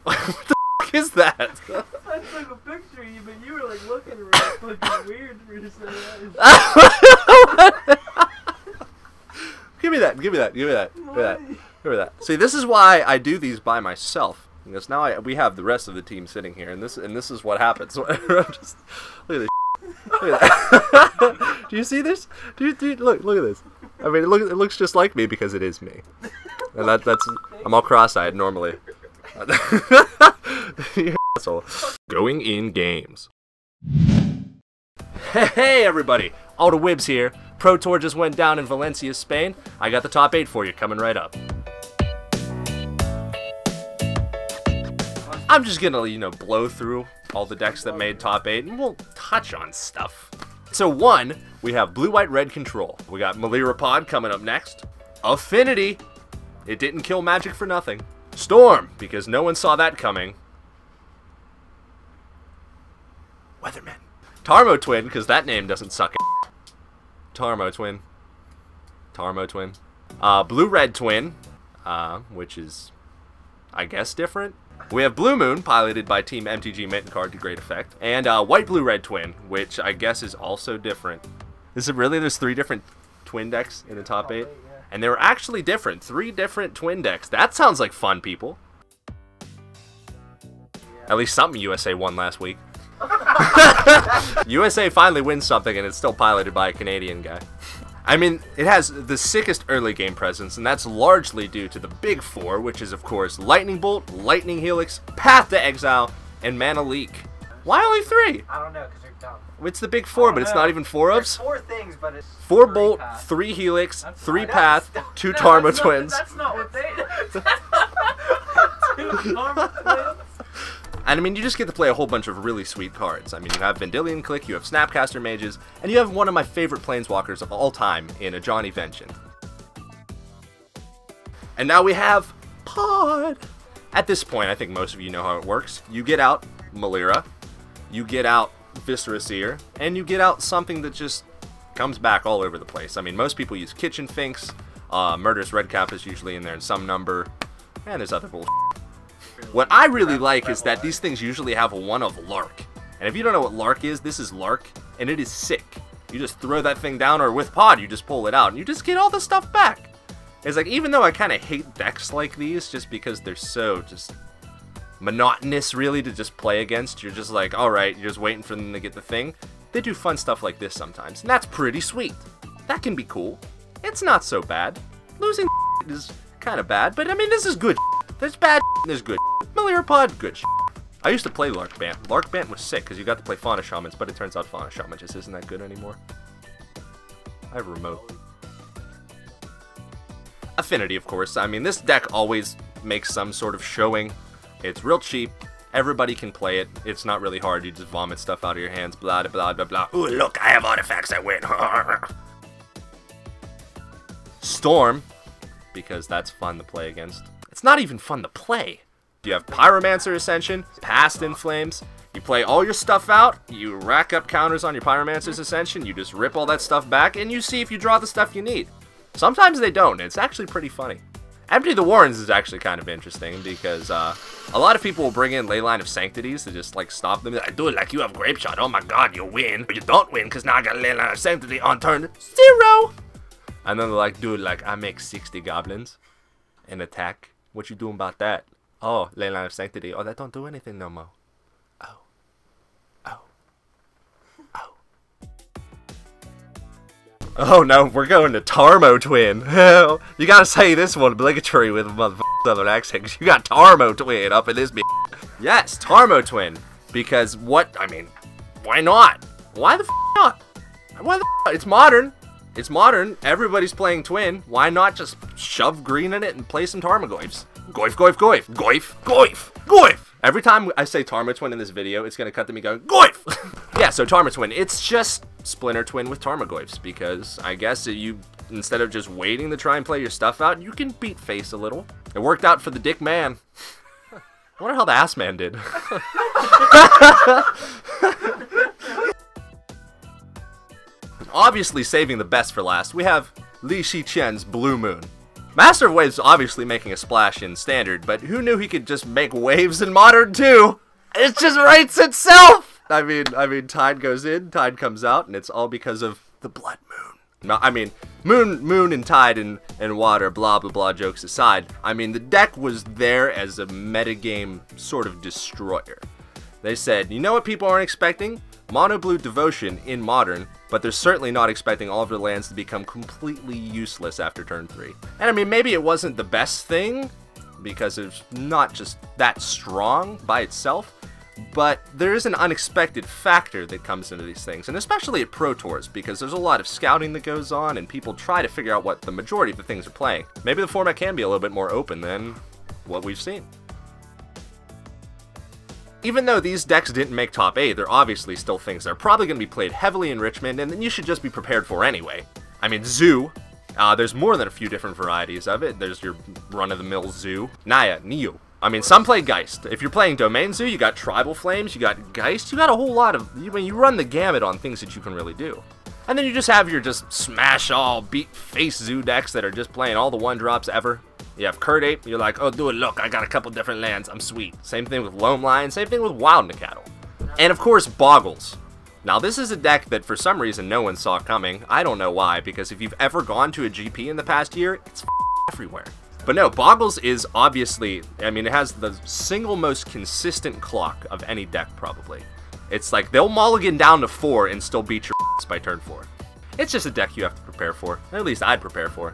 What the fuck is that? I took a picture of you, but you were like looking around, looking weird for you to say that. Give me that. Give me that. Give me that. Give me that. Give me that. See, this is why I do these by myself. Because now we have the rest of the team sitting here, and this is what happens. Just, look at this. Look at that. Do you see this? Look at this. I mean, it looks just like me because it is me, and that's I'm all cross-eyed normally. You're an asshole. Going in games. Hey everybody, all the Wibs here. Pro Tour just went down in Valencia, Spain. I got the top 8 for you coming right up. I'm just gonna, blow through all the decks that made top 8, and we'll touch on stuff. So 1, we have Blue, White, Red Control. We got Pod coming up next. Affinity. It didn't kill Magic for nothing. Storm, because no one saw that coming. Weatherman. Tarmo Twin, because that name doesn't suck. Tarmo Twin. Tarmo Twin. Blue-Red Twin, which is, I guess, different. We have Blue Moon, piloted by Team MTG Mint card to great effect. And White-Blue-Red Twin, which I guess is also different. Is it really? There's 3 different twin decks in the top 8? And they were actually different. 3 different twin decks. That sounds like fun, people. At least something USA won last week. USA finally wins something, and it's still piloted by a Canadian guy. I mean, it has the sickest early game presence, and that's largely due to the big 4, which is, of course, Lightning Bolt, Lightning Helix, Path to Exile, and Mana Leak. Why only 3? I don't know, because you're dumb. It's the big 4, but it's not even 4 There's ofs. 4 things, but it's 4 Bolt, 3 Helix, 3 Path, 2 Tarmo Twins. That's not what they... 2 Tarmo Twins? And I mean, you just get to play a whole bunch of really sweet cards. I mean, you have Vendilion Click, you have Snapcaster Mages, and you have one of my favorite Planeswalkers of all time in a Johnny Vengeance. And now we have Pod. At this point, I think most of you know how it works. You get out Malira, you get out Viscera Seer, and you get out something that just comes back all over the place. I mean, most people use Kitchen Finks, Murderous Redcap is usually in there in some number, and there's other bullshit. What I really like is that these things usually have one of Lark. And if you don't know what Lark is, this is Lark, and it is sick. You just throw that thing down, or with Pod, you just pull it out, and you just get all the stuff back. It's like, even though I kind of hate decks like these, just because they're so just monotonous, really, to just play against, you're just like, alright, you're just waiting for them to get the thing. They do fun stuff like this sometimes, and that's pretty sweet. That can be cool. It's not so bad. Losing is kind of bad, but I mean, this is good. There's bad and there's good. Malira Pod, good. I used to play Lark Bant. Lark Bant was sick because you got to play Fauna Shamans, but it turns out Fauna Shaman just isn't that good anymore. I have a remote. Affinity, of course. I mean, this deck always makes some sort of showing. It's real cheap. Everybody can play it. It's not really hard. You just vomit stuff out of your hands. Blah, blah, blah, blah. Ooh, look, I have artifacts. I win. Storm, because that's fun to play against. It's not even fun to play. You have Pyromancer Ascension, Past in Flames. You play all your stuff out, you rack up counters on your Pyromancer's Ascension, you just rip all that stuff back, and you see if you draw the stuff you need. Sometimes they don't, it's actually pretty funny. Empty the Warrens is actually kind of interesting, because a lot of people will bring in Leyline of Sanctities to just, like, stop them. Like, dude, like, you have Grape Shot, oh my god, you win. But you don't win, because now I got Leyline of Sanctity on turn 0! And then they're like, dude, like, I make 60 goblins and attack. What you doing about that? Oh, Leyline of Sanctity. Oh, that don't do anything no more. Oh. Oh. Oh. Oh no, we're going to Tarmo Twin. You gotta say this one obligatory with a motherfucking southern accent, because you got Tarmo Twin up in this bitch. Yes, Tarmo Twin. Because what? I mean, why not? Why the f not? Why the f? It's modern. It's modern. Everybody's playing Twin. Why not just shove green in it and play some Tarmogoyfs? Goyf, goyf, goyf. Goyf, goyf, goyf. Every time I say Tarmo Twin in this video, it's going to cut to me going, goyf! Yeah, so Tarmo Twin. It's just Splinter Twin with Tarmogoyfs, because I guess you, instead of just waiting to try and play your stuff out, you can beat face a little. It worked out for the Dick Man. I wonder how the Ass Man did. Obviously saving the best for last, we have Li Shiqian's Blue Moon. Master of Waves obviously making a splash in Standard, but who knew he could just make waves in Modern too? It just writes itself! I mean, Tide goes in, Tide comes out, and it's all because of the Blood Moon. No, I mean, Moon and Tide and Water, blah blah blah, jokes aside. I mean, the deck was there as a metagame sort of destroyer. They said, you know what people aren't expecting? Mono Blue Devotion in Modern, but they're certainly not expecting all of their lands to become completely useless after turn 3. And I mean, maybe it wasn't the best thing, because it's not just that strong by itself, but there is an unexpected factor that comes into these things, and especially at Pro Tours, because there's a lot of scouting that goes on, and people try to figure out what the majority of the things are playing. Maybe the format can be a little bit more open than what we've seen. Even though these decks didn't make top 8, they're obviously still things that are probably going to be played heavily in Richmond, and then you should just be prepared for anyway. I mean, Zoo, there's more than a few different varieties of it. There's your run-of-the-mill Zoo. Naya, Neo. I mean, some play Geist. If you're playing Domain Zoo, you got Tribal Flames, you got Geist, you got a whole lot of... you run the gamut on things that you can really do. And then you just have your smash all, beat face Zoo decks that are just playing all the 1-drops ever. You have Curd Ape, you're like, oh, dude, look, I got a couple different lands, I'm sweet. Same thing with Loam Lion, same thing with Wild Cattle. And of course, Boggles. Now, this is a deck that for some reason no one saw coming. I don't know why, because if you've ever gone to a GP in the past year, it's everywhere. But no, Boggles is obviously, I mean, it has the single most consistent clock of any deck, probably. It's like, they'll mulligan down to 4 and still beat your by turn 4. It's just a deck you have to prepare for. At least I'd prepare for.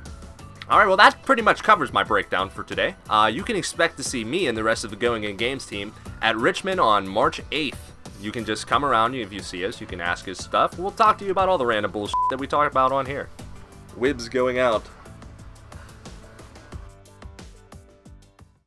Alright, well that pretty much covers my breakdown for today. You can expect to see me and the rest of the Going In Games team at Richmond on March 8th. You can just come around, if you see us, you can ask us stuff. We'll talk to you about all the random bullshit that we talk about on here. Wibs going out.